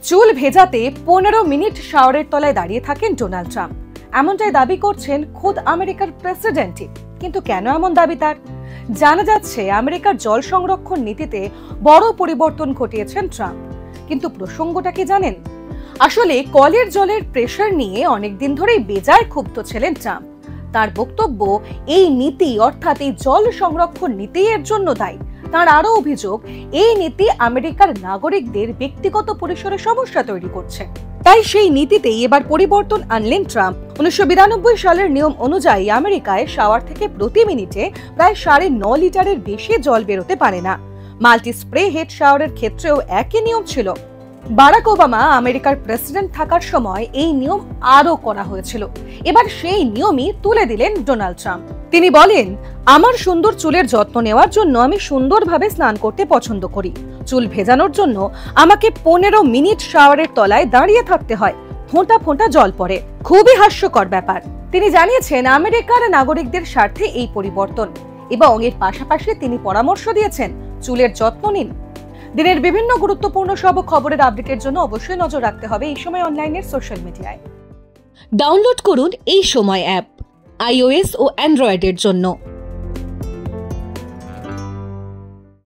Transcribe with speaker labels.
Speaker 1: চুল ভেজাতে 15 মিনিট শাওয়ারের তলায় দাঁড়িয়ে থাকেন ডোনাল্ড ট্রাম্প। এমনটাই দাবি করছেন খোদ আমেরিকার প্রেসিডেন্টই। কিন্তু কেন এমন দাবি তার? জানা যাচ্ছে আমেরিকার জল সংরক্ষণ নীতিতে বড় পরিবর্তন ঘটিয়েছেন ট্রাম্প। কিন্তু প্রসঙ্গটা কি জানেন? আসলে কলের জলের প্রেসার নিয়ে অনেকদিন ধরেই বেজায় ক্ষুব্ধ ছিলেন ট্রাম্প। তার বক্তব্য, এই নীতি অর্থাৎ এই জল সংরক্ষণ নীতি এর জন্য দায়ী। তার আরো অভিযোগ, এই নীতি আমেরিকার নাগরিকদের ব্যক্তিগত পরিসরে সমস্যা তৈরি করছে। তাই সেই নীতিতেই এবার পরিবর্তন আনলেন ট্রাম্প। 1992 সালের নিয়ম অনুযায়ী আমেরিকায় শাওয়ার থেকে প্রতি মিনিটে প্রায় 9.5 লিটারের বেশি জল বেরোতে পারে না। মাল্টি স্প্রে হেড শাওয়ারের ক্ষেত্রেও একই নিয়ম ছিল। বারাক ওবামা আমেরিকার প্রেসিডেন্ট থাকার সময় এই নিয়ম আরো করা হয়েছিল। এবার সেই নিয়মই তুলে দিলেন ডোনাল্ড ট্রাম্প। তিনি বলেন, আমার সুন্দর চুলের যত্ন নেওয়ার জন্য আমি সুন্দরভাবে স্নান করতে পছন্দ করি। চুল ভেজানোর জন্য আমাকে 15 মিনিট শাওয়ারের তলায় দাঁড়িয়ে থাকতে হয়। ফোঁটা ফোঁটা জল পড়ে। খুবই হাস্যকর ব্যাপার। তিনি জানিয়েছেন আমেরিকার নাগরিকদের স্বার্থে এই পরিবর্তন, এবং এর পাশাপাশি তিনি পরামর্শ দিয়েছেন চুলের যত্ন নিন। দিনের বিভিন্ন গুরুত্বপূর্ণ সব খবরের আপডেটের জন্য অবশ্যই নজর রাখতে হবে এই সময় অনলাইনের সোশ্যাল মিডিয়ায়।
Speaker 2: ডাউনলোড করুন এই সময় অ্যাপ iOS ও অ্যান্ড্রয়েডের জন্য।